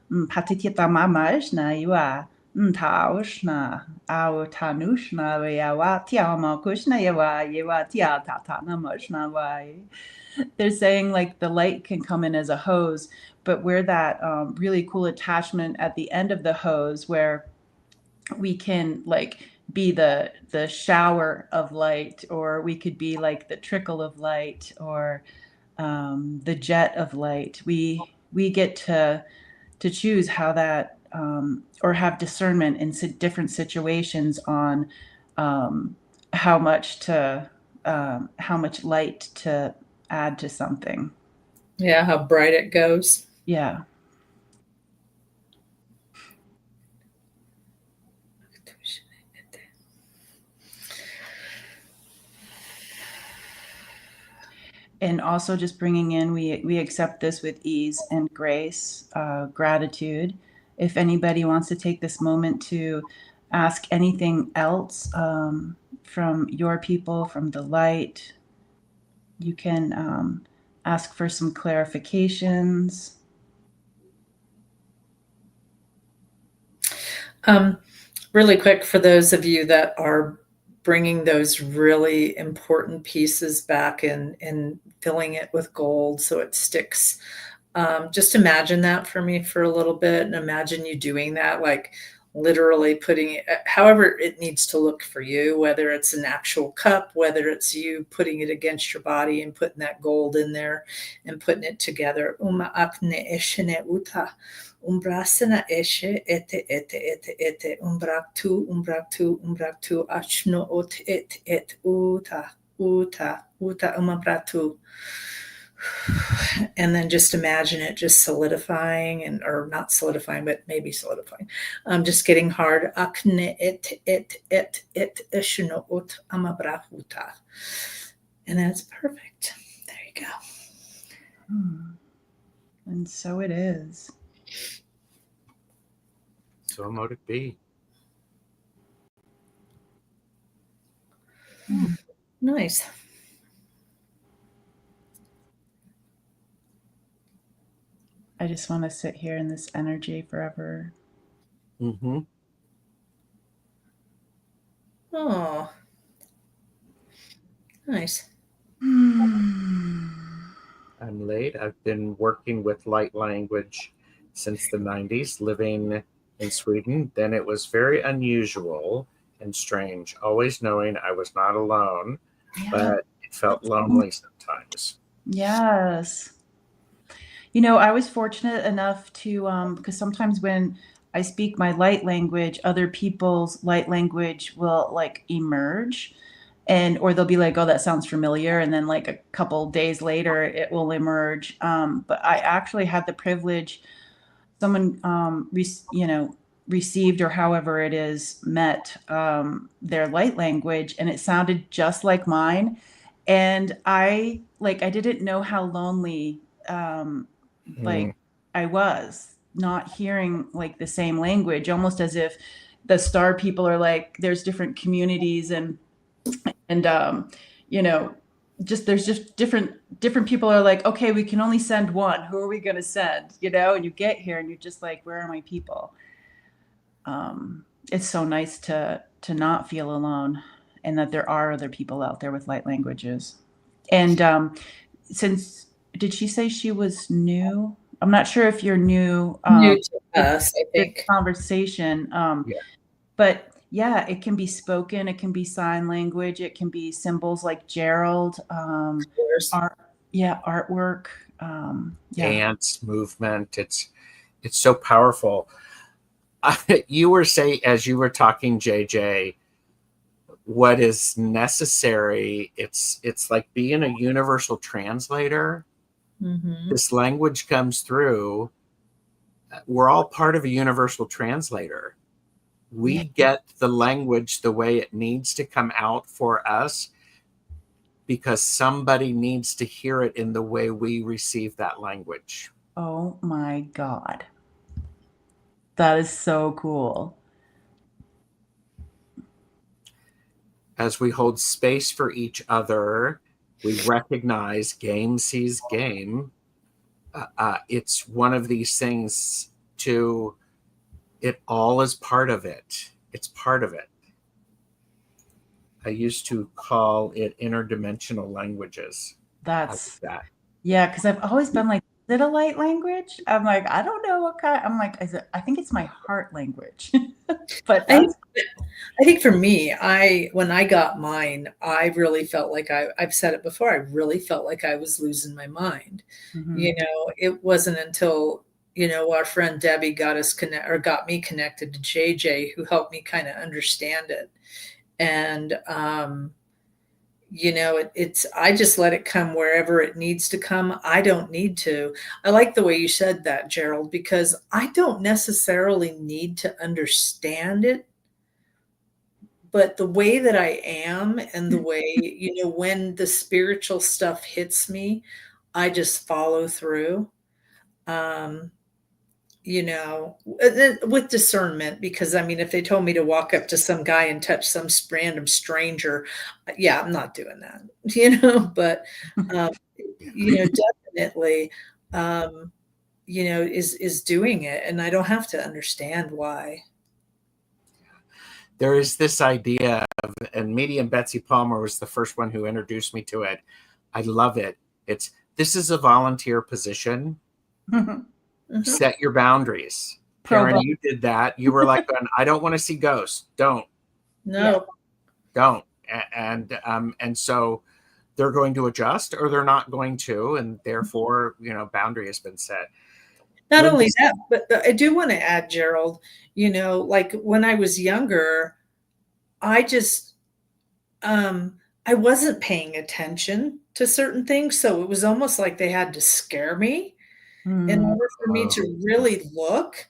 S2: patitita mama ishna yewa ta ushna au tanushna yewa tiama kushna yewa tia tatanamashna wa. They're saying like the light can come in as a hose, but we're that really cool attachment at the end of the hose where we can like be the shower of light, or we could be like the trickle of light, or the jet of light. We get to choose how that or have discernment in different situations on how much light to add to something.
S3: Yeah, how bright it goes.
S2: Yeah. And also just bringing in, we accept this with ease and grace, gratitude. If anybody wants to take this moment to ask anything else from your people, from the light, you can ask for some clarifications.
S3: Really quick, for those of you that are bringing those really important pieces back and filling it with gold so it sticks. Just imagine that for me for a little bit, and imagine you doing that, like literally putting it, however it needs to look for you, whether it's an actual cup, whether it's you putting it against your body and putting that gold in there and putting it together. Uma akne eshene uta. Umbrasena eshe ete umbraktu achno ot et uta umabratu. And then just imagine it just solidifying or not solidifying, but maybe solidifying. Just getting hard. Akne et eshno ot amabrahuta. And that's perfect. There you go.
S2: And so it is.
S1: So mote it be.
S3: Nice.
S2: I just want to sit here in this energy forever.
S1: Mm-hmm.
S3: Oh, nice.
S1: I'm late. I've been working with light language since the 90s, living in Sweden. Then it was very unusual and strange, always knowing I was not alone, but it felt lonely sometimes.
S2: Yes. You know, I was fortunate enough to, because sometimes when I speak my light language, other people's light language will like emerge. Or they'll be like, oh, that sounds familiar. And then like a couple days later, it will emerge. But I actually had the privilege, someone, received or however it is met their light language, and it sounded just like mine. And I didn't know how lonely like I was not hearing like the same language, almost as if the star people are like, there's different communities and there's just different people are like, okay, we can only send one. Who are we going to send? And you get here and you're just like, where are my people? It's so nice to not feel alone, and that there are other people out there with light languages. And did she say she was new? I'm not sure if you're new.
S3: New to us, I think.
S2: Conversation. But yeah, it can be spoken, it can be sign language, it can be symbols like Gerald, artwork,
S1: dance, movement. It's so powerful. You were saying, as you were talking, JJ, what is necessary, it's like being a universal translator. This language comes through. We're all part of a universal translator. We get the language the way it needs to come out for us because somebody needs to hear it in the way we receive that language.
S2: Oh my God. That is so cool.
S1: As we hold space for each other, we recognize game sees game. It's one of these things it all is part of it. It's part of it. I used to call it interdimensional languages.
S2: That's
S1: that.
S2: Yeah, because I've always been like, is it a light language? I'm like, I don't know what kind. I'm like, I think it's my heart language. But
S3: I think for me, when I got mine, I really felt like I've said it before, I really felt like I was losing my mind. It wasn't until our friend Debbie got me connected to JJ, who helped me kind of understand it. And I just let it come wherever it needs to come. I don't need to. I like the way you said that, Gerald, because I don't necessarily need to understand it. But the way that I am and the way, when the spiritual stuff hits me, I just follow through. With discernment, because if they told me to walk up to some guy and touch some random stranger, I'm not doing that, but, definitely, is doing it, and I don't have to understand why.
S1: There is this idea of, and medium Betsy Palmer was the first one who introduced me to it. I love it. This is a volunteer position. Set your boundaries. Karen, you did that. You were like, I don't want to see ghosts. Don't.
S3: No.
S1: Don't. And so they're going to adjust or they're not going to, and therefore, boundary has been set.
S3: Not only that, but I do want to add, Gerald, like when I was younger, I just, I wasn't paying attention to certain things. So it was almost like they had to scare me in order for me to really look.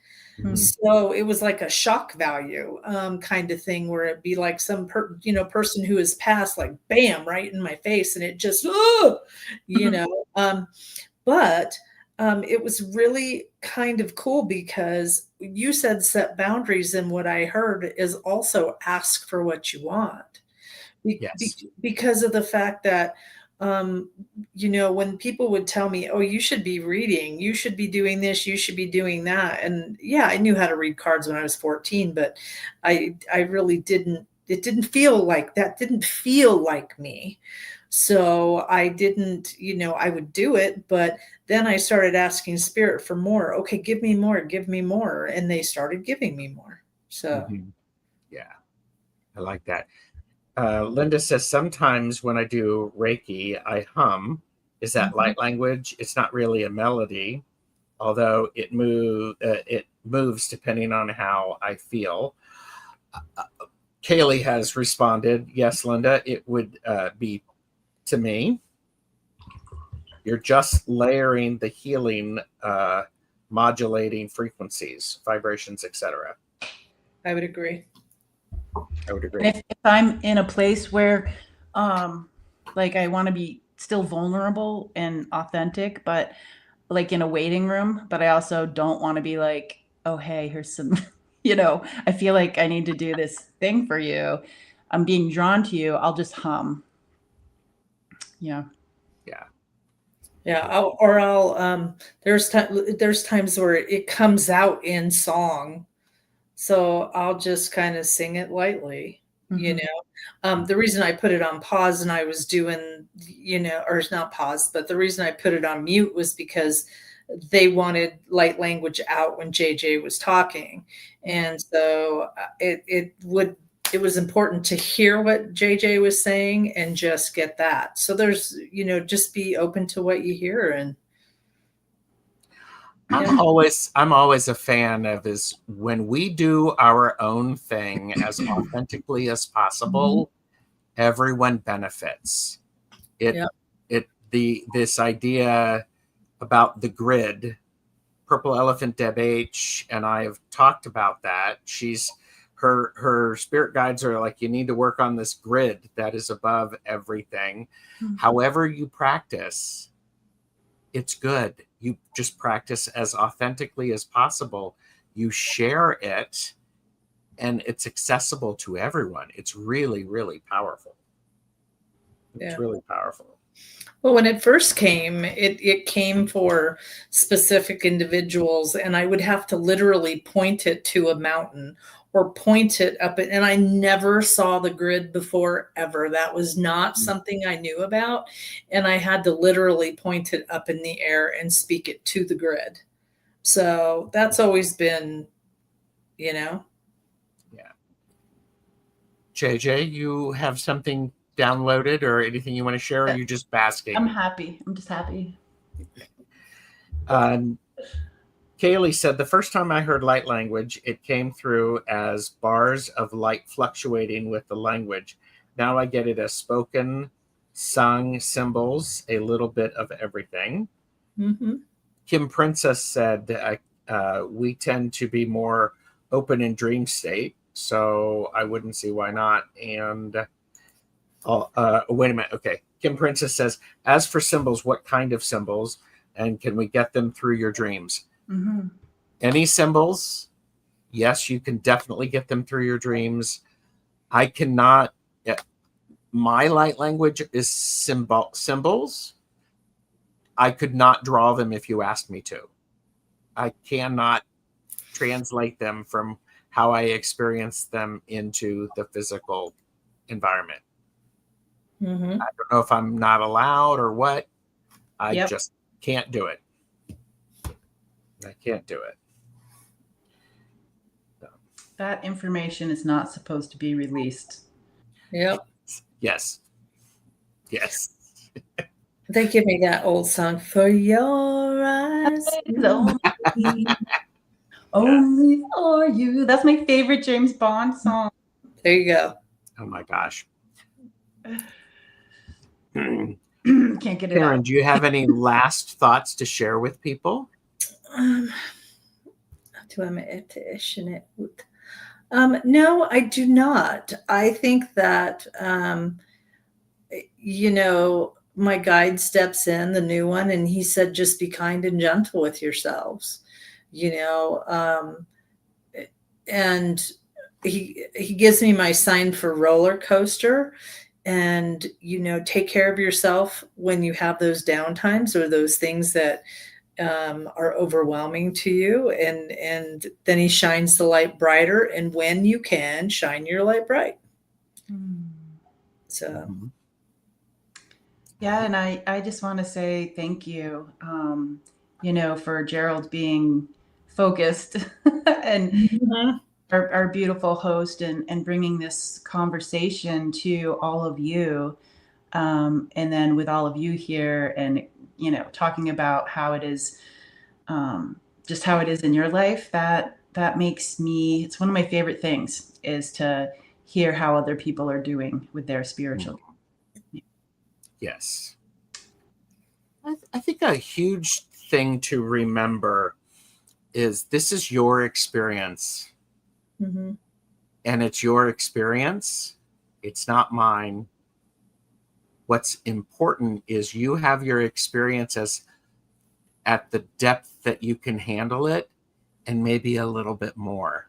S3: So it was like a shock value kind of thing where it'd be like some person who has passed, like bam, right in my face, and it just but it was really kind of cool because you said set boundaries, and what I heard is also ask for what you want. Because of the fact that when people would tell me, oh, you should be reading, you should be doing this, you should be doing that. And yeah, I knew how to read cards when I was 14, but I really didn't, it didn't feel like that, didn't feel like me. So I didn't, I would do it, but then I started asking spirit for more. Okay, give me more, give me more. And they started giving me more. So
S1: yeah, I like that. Linda says, sometimes when I do Reiki, I hum. Is that light language? It's not really a melody, although it moves depending on how I feel. Kaylee has responded, yes, Linda, it would be to me. You're just layering the healing, modulating frequencies, vibrations, etc.
S3: I would agree.
S2: If I'm in a place where, like, I want to be still vulnerable and authentic, but like in a waiting room, but I also don't want to be like, oh, hey, here's some, I feel like I need to do this thing for you. I'm being drawn to you. I'll just hum. Yeah.
S3: There's times where it comes out in song. So I'll just kind of sing it lightly, The reason I put it on pause and I was doing, or it's not pause, but the reason I put it on mute was because they wanted light language out when JJ was talking. And so it was important to hear what JJ was saying and just get that. So there's, just be open to what you hear. And
S1: I'm always a fan of is when we do our own thing as authentically as possible, everyone benefits. This idea about the grid, Purple Elephant Deb H and I have talked about that. Her spirit guides are like, you need to work on this grid that is above everything. However you practice, it's good. You just practice as authentically as possible. You share it, and it's accessible to everyone. It's really, really powerful. It's really powerful.
S3: Well, when it first came, it came for specific individuals, and I would have to literally point it to a mountain or point it up. And I never saw the grid before, ever. That was not something I knew about. And I had to literally point it up in the air and speak it to the grid. So that's always been,
S1: Yeah. JJ, you have something downloaded or anything you want to share, or are you just basking?
S2: I'm happy. I'm just happy.
S1: Kaylee said, the first time I heard light language, it came through as bars of light fluctuating with the language. Now I get it as spoken, sung, symbols, a little bit of everything. Kim Princess said, we tend to be more open in dream state, so I wouldn't see why not. And wait a minute. Okay. Kim Princess says, as for symbols, what kind of symbols? And can we get them through your dreams? Any symbols? Yes, you can definitely get them through your dreams. I cannot. My light language is symbols. I could not draw them if you asked me to. I cannot translate them from how I experience them into the physical environment. I don't know if I'm not allowed or what. I just can't do it. I can't do it.
S2: that information is not supposed to be released.
S3: Yep.
S1: Yes. Yes.
S3: They give me that old song, For Your Eyes
S2: Only for you. That's my favorite James Bond song.
S3: There you go.
S1: Oh my gosh.
S2: Can't get it
S1: Karen,
S2: out.
S1: do you have any last thoughts to share with people?
S3: No, I do not. I think that, my guide steps in, the new one, and he said, just be kind and gentle with yourselves, and he gives me my sign for roller coaster, and, take care of yourself when you have those downtimes or those things that are overwhelming to you, and then he shines the light brighter, and when you can, shine your light bright. So
S2: yeah, and I just want to say thank you, for Gerald being focused and our beautiful host, and bringing this conversation to all of you, and then with all of you here, and talking about how it is, just how it is in your life. That makes me. It's one of my favorite things, is to hear how other people are doing with their spiritual.
S1: Yes. I think a huge thing to remember is this is your experience.
S3: Mm-hmm.
S1: And it's your experience. It's not mine. What's important is you have your experience as at the depth that you can handle it, and maybe a little bit more.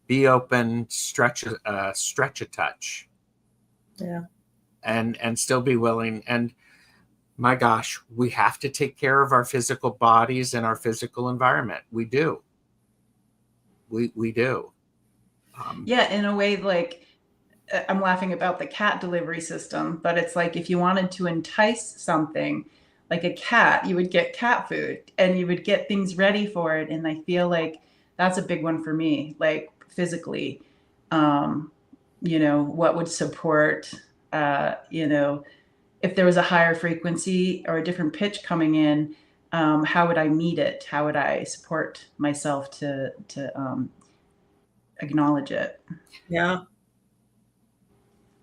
S1: Be open, stretch a touch.
S3: Yeah.
S1: And still be willing. And my gosh, we have to take care of our physical bodies and our physical environment. We do. We do.
S2: Yeah, in a way, like, I'm laughing about the cat delivery system, but it's like, if you wanted to entice something like a cat, you would get cat food and you would get things ready for it. And I feel like that's a big one for me, like physically, what would support, if there was a higher frequency or a different pitch coming in, how would I meet it? How would I support myself to acknowledge it?
S3: Yeah.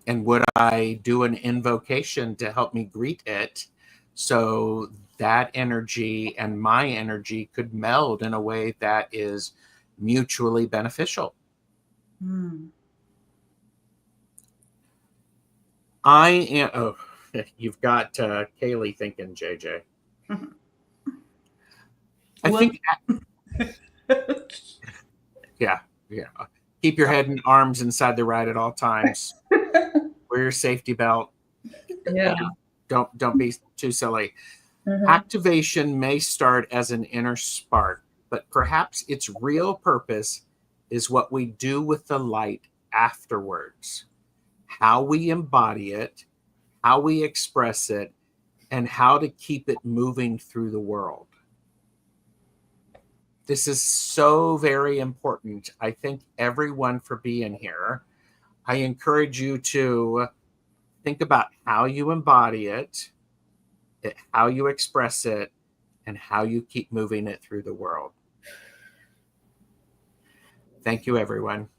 S1: And would I do an invocation to help me greet it, so that energy and my energy could meld in a way that is mutually beneficial? I am. Oh, you've got Kaylee thinking, JJ. I think. Yeah. Keep your head and arms inside the ride at all times. Wear your safety belt.
S3: Yeah.
S1: Don't be too silly.
S3: Mm-hmm.
S1: Activation may start as an inner spark, but perhaps its real purpose is what we do with the light afterwards. How we embody it, how we express it, and how to keep it moving through the world. This is so very important. I thank everyone for being here. I encourage you to think about how you embody it, how you express it, and how you keep moving it through the world. Thank you, everyone.